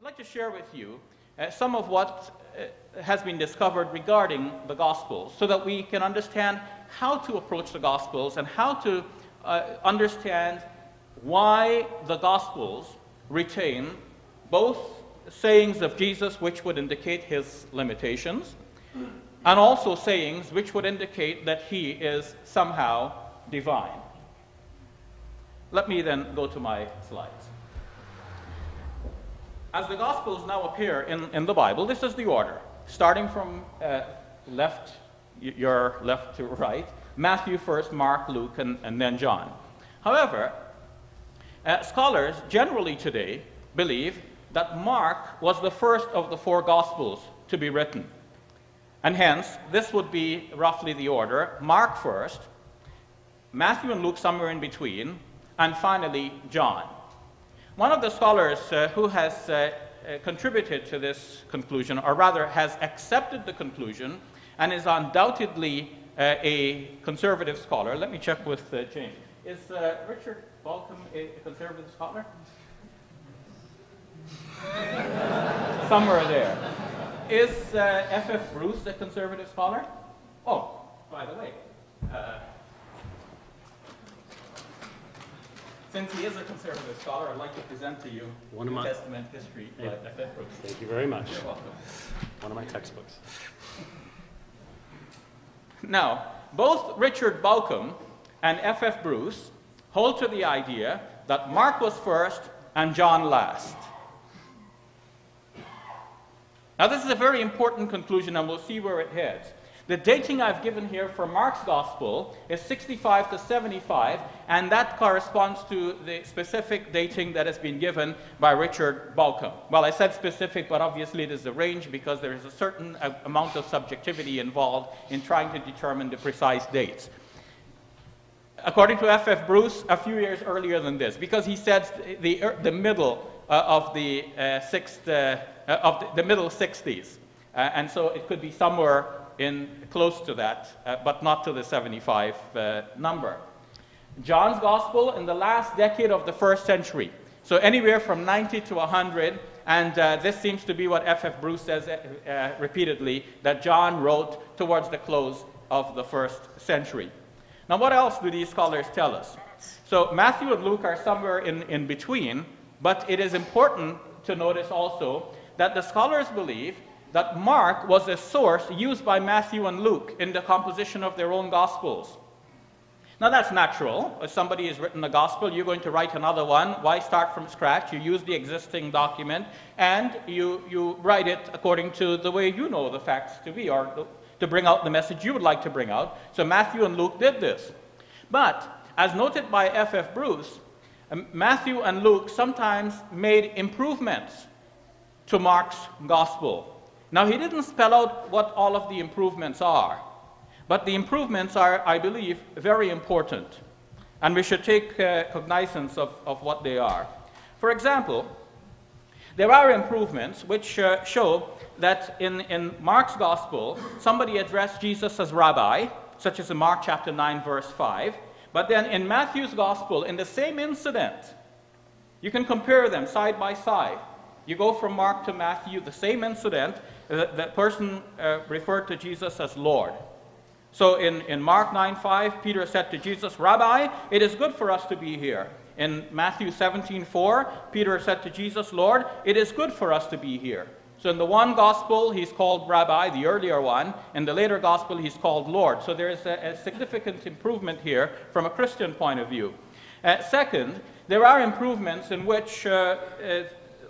I'd like to share with you some of what has been discovered regarding the Gospels so that we can understand how to approach the Gospels and how to understand why the Gospels retain both sayings of Jesus which would indicate his limitations and also sayings which would indicate that he is somehow divine. Let me then go to my slides. As the Gospels now appear in the Bible, this is the order, starting from your left to right, Matthew first, Mark, Luke, and then John. However, scholars generally today believe that Mark was the first of the four Gospels to be written. And hence, this would be roughly the order: Mark first, Matthew and Luke somewhere in between, and finally John. One of the scholars who has contributed to this conclusion, or rather has accepted the conclusion, and is undoubtedly a conservative scholar. Let me check with James. Is Richard Balcom a conservative scholar? Somewhere there. Is F.F. Bruce a conservative scholar? Oh, by the way, since he is a conservative scholar, I'd like to present to you New Testament history by F.F. Bruce. Thank you very much. You're welcome. One of my textbooks. Now, both Richard Balcom and F.F. Bruce hold to the idea that Mark was first and John last. Now, this is a very important conclusion, and we'll see where it heads. The dating I've given here for Mark's Gospel is 65 to 75, and that corresponds to the specific dating that has been given by Richard Balcom. Well, I said specific, but obviously it is a range because there is a certain amount of subjectivity involved in trying to determine the precise dates. According to F.F. Bruce, a few years earlier than this, because he said the middle of the middle 60s, and so it could be somewhere in close to that, but not to the 75 number. John's Gospel in the last decade of the first century, so anywhere from 90 to 100, and this seems to be what F.F. Bruce says repeatedly, that John wrote towards the close of the first century. Now, what else do these scholars tell us? So Matthew and Luke are somewhere in between, but it is important to notice also that the scholars believe that Mark was a source used by Matthew and Luke in the composition of their own Gospels. Now, that's natural. If somebody has written a Gospel, you're going to write another one. Why start from scratch? You use the existing document, and you write it according to the way you know the facts to be, or to bring out the message you would like to bring out. So Matthew and Luke did this. But, as noted by F.F. Bruce, Matthew and Luke sometimes made improvements to Mark's Gospel. Now, he didn't spell out what all of the improvements are, but the improvements are, I believe, very important, and we should take cognizance of what they are. For example, there are improvements which show that in Mark's Gospel, somebody addressed Jesus as Rabbi, such as in Mark chapter 9, verse 5, but then in Matthew's Gospel, in the same incident, you can compare them side by side. You go from Mark to Matthew, the same incident, the person referred to Jesus as Lord. So in Mark 9:5, Peter said to Jesus, "Rabbi, it is good for us to be here." In Matthew 17:4, Peter said to Jesus, "Lord, it is good for us to be here." So in the one gospel, he's called Rabbi, the earlier one. In the later gospel, he's called Lord. So there is a significant improvement here from a Christian point of view. Second, there are improvements in which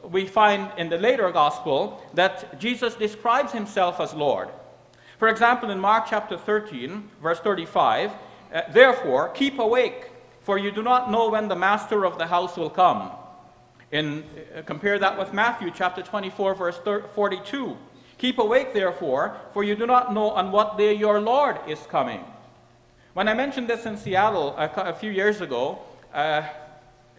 we find in the later gospel that Jesus describes himself as Lord. For example, in Mark chapter 13, verse 35, "Therefore, keep awake, for you do not know when the master of the house will come." Compare that with Matthew chapter 24, verse 42. "Keep awake, therefore, for you do not know on what day your Lord is coming." When I mentioned this in Seattle a few years ago,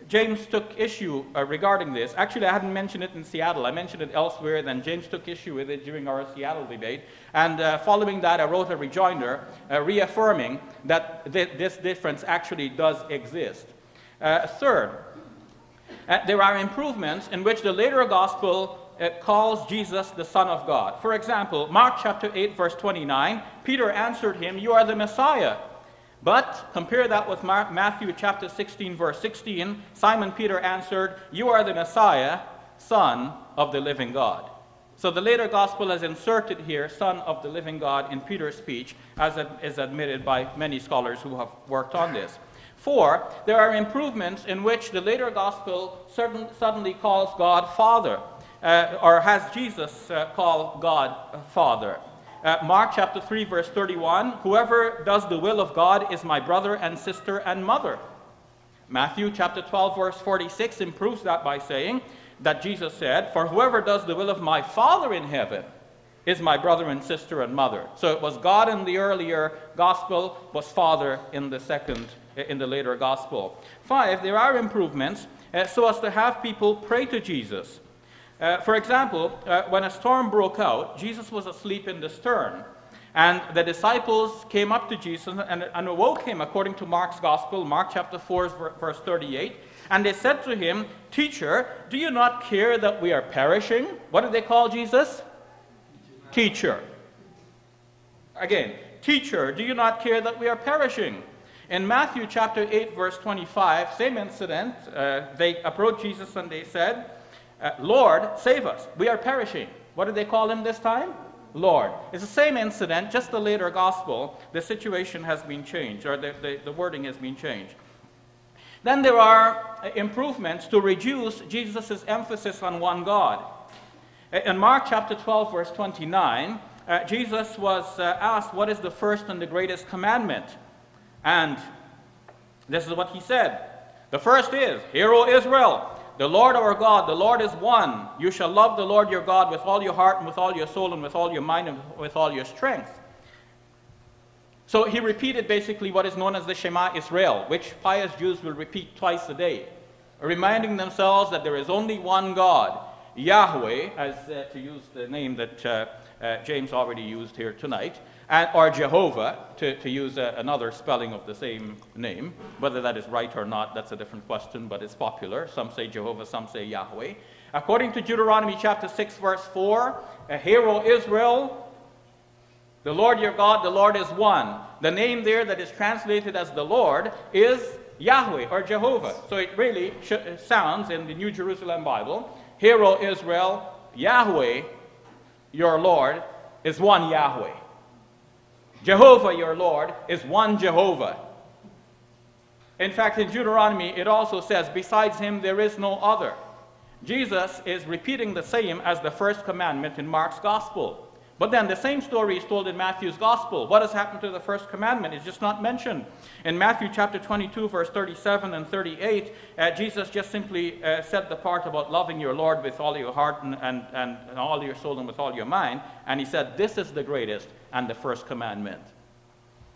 James took issue regarding this. Actually, I hadn't mentioned it in Seattle. I mentioned it elsewhere, then James took issue with it during our Seattle debate. And following that, I wrote a rejoinder reaffirming that this difference actually does exist. Third, there are improvements in which the later gospel calls Jesus the Son of God. For example, Mark chapter 8, verse 29, Peter answered him, "You are the Messiah." But compare that with Matthew chapter 16, verse 16. Simon Peter answered, "You are the Messiah, Son of the living God." So the later gospel has inserted here, "Son of the living God," in Peter's speech, as it is admitted by many scholars who have worked on this. 4, there are improvements in which the later gospel suddenly calls God Father, or has Jesus call God Father. Mark chapter 3, verse 31, "Whoever does the will of God is my brother and sister and mother." Matthew chapter 12, verse 46 improves that by saying that Jesus said, "For whoever does the will of my Father in heaven is my brother and sister and mother." So it was God in the earlier gospel, was Father in the later gospel. 5, there are improvements so as to have people pray to Jesus. For example, when a storm broke out, Jesus was asleep in the stern, and the disciples came up to Jesus and awoke him, according to Mark's gospel, Mark chapter 4, verse 38, and they said to him, "Teacher, do you not care that we are perishing?" What did they call Jesus? Teacher. Again, "Teacher, do you not care that we are perishing?" In Matthew chapter 8, verse 25, same incident, they approached Jesus and they said, "Lord, save us, we are perishing." What did they call him this time? Lord. It's the same incident, just the later gospel. The situation has been changed, or the wording has been changed. Then there are improvements to reduce Jesus' emphasis on one God. In Mark chapter 12, verse 29, Jesus was asked, "What is the first and the greatest commandment?" And this is what he said. "The first is, Hear, O Israel, the Lord our God, the Lord is one. You shall love the Lord your God with all your heart and with all your soul and with all your mind and with all your strength." So he repeated basically what is known as the Shema Israel, which pious Jews will repeat twice a day, reminding themselves that there is only one God, Yahweh, as to use the name that James already used here tonight, or Jehovah, to use another spelling of the same name. Whether that is right or not, that's a different question, but it's popular. Some say Jehovah, some say Yahweh. According to Deuteronomy chapter 6, verse 4, "Hear, O Israel, the Lord your God, the Lord is one." The name there that is translated as the Lord is Yahweh, or Jehovah. So it really sounds in the New Jerusalem Bible, "Hear, O Israel, Yahweh, your Lord, is one Yahweh. Jehovah, your Lord, is one Jehovah." In fact, in Deuteronomy, it also says, "Besides him, there is no other." Jesus is repeating the same as the first commandment in Mark's gospel. But then the same story is told in Matthew's gospel. What has happened to the first commandment is just not mentioned. In Matthew chapter 22, verse 37 and 38, Jesus just simply said the part about loving your Lord with all your heart and all your soul and with all your mind. And he said, "This is the greatest and the first commandment."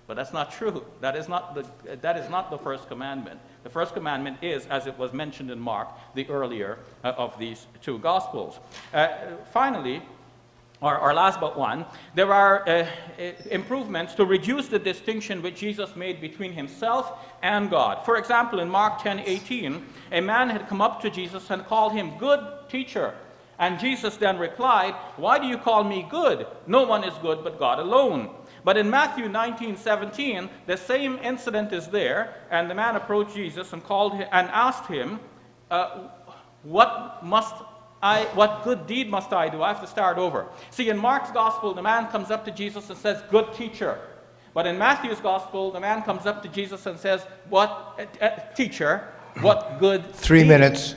But that's not true. That is not the first commandment. The first commandment is, as it was mentioned in Mark, the earlier of these two gospels. Finally, or last but one, there are improvements to reduce the distinction which Jesus made between himself and God. For example, in Mark 10:18, a man had come up to Jesus and called him "Good teacher." And Jesus then replied, "Why do you call me good? No one is good but God alone." But in Matthew 19:17, the same incident is there, and the man approached Jesus and asked him, what good deed must I do? I have to start over. See, in Mark's gospel, the man comes up to Jesus and says, "Good teacher." But in Matthew's gospel, the man comes up to Jesus and says, "Teacher, what good 3 deed?" minutes.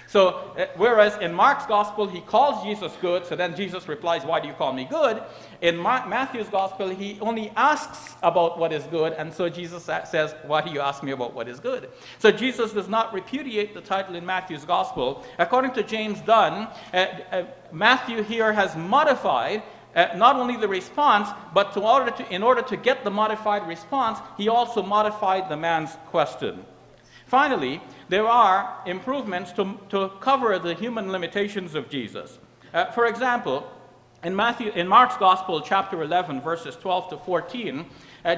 So, whereas in Mark's gospel, he calls Jesus good, so then Jesus replies, "Why do you call me good?" In Matthew's gospel, he only asks about what is good, and so Jesus says, "Why do you ask me about what is good?" So Jesus does not repudiate the title in Matthew's gospel. According to James Dunn, Matthew here has modified not only the response, but in order to get the modified response, he also modified the man's question. Finally, there are improvements to cover the human limitations of Jesus. For example, in Mark's Gospel, chapter 11, verses 12 to 14,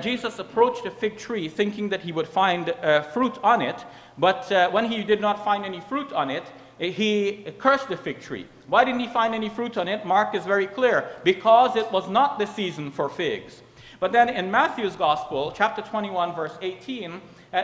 Jesus approached a fig tree thinking that he would find fruit on it, but when he did not find any fruit on it, he cursed the fig tree. Why didn't he find any fruit on it? Mark is very clear. Because it was not the season for figs. But then in Matthew's Gospel, chapter 21, verse 18,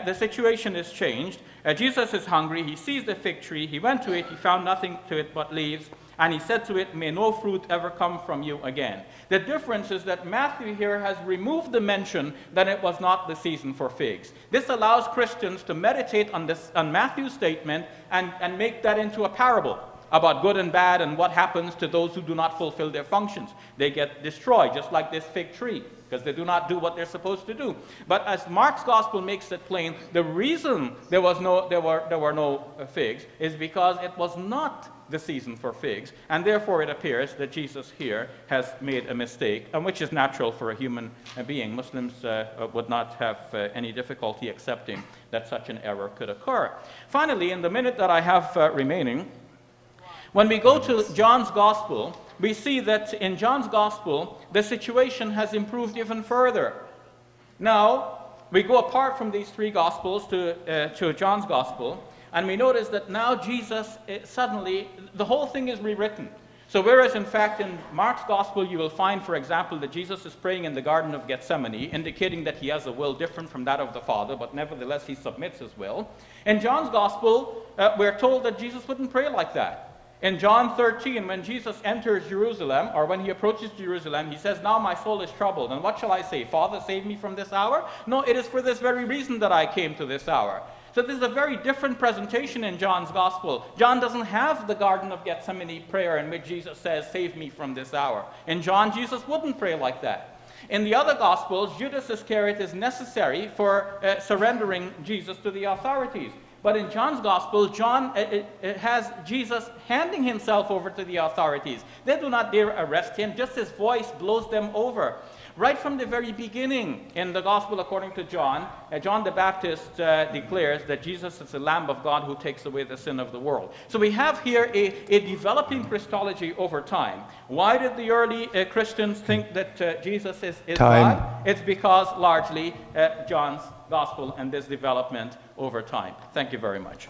the situation is changed. Jesus is hungry. He sees the fig tree. He went to it. He found nothing to it but leaves. And he said to it, "May no fruit ever come from you again." The difference is that Matthew here has removed the mention that it was not the season for figs. This allows Christians to meditate on Matthew's statement and make that into a parable about good and bad and what happens to those who do not fulfill their functions. They get destroyed, just like this fig tree, because they do not do what they're supposed to do. But as Mark's Gospel makes it plain, the reason there were no figs is because it was not the season for figs, and therefore it appears that Jesus here has made a mistake, and which is natural for a human being. Muslims would not have any difficulty accepting that such an error could occur. Finally, in the minute that I have remaining, when we go to John's Gospel, we see that in John's Gospel, the situation has improved even further. Now, we go apart from these three Gospels to John's Gospel, and we notice that now Jesus, suddenly, the whole thing is rewritten. So whereas, in fact, in Mark's Gospel, you will find, for example, that Jesus is praying in the Garden of Gethsemane, indicating that he has a will different from that of the Father, but nevertheless he submits his will. In John's Gospel, we're told that Jesus wouldn't pray like that. In John 13, when Jesus enters Jerusalem, or when he approaches Jerusalem, he says, "Now my soul is troubled, and what shall I say? Father, save me from this hour? No, it is for this very reason that I came to this hour." So this is a very different presentation in John's Gospel. John doesn't have the Garden of Gethsemane prayer in which Jesus says, "Save me from this hour." In John, Jesus wouldn't pray like that. In the other Gospels, Judas Iscariot is necessary for surrendering Jesus to the authorities. But in John's Gospel, John has Jesus handing himself over to the authorities. They do not dare arrest him, just his voice blows them over. Right from the very beginning in the Gospel according to John, John the Baptist declares that Jesus is the Lamb of God who takes away the sin of the world. So we have here a developing Christology over time. Why did the early Christians think that Jesus is God? It's because largely John's Gospel and this development over time. Thank you very much.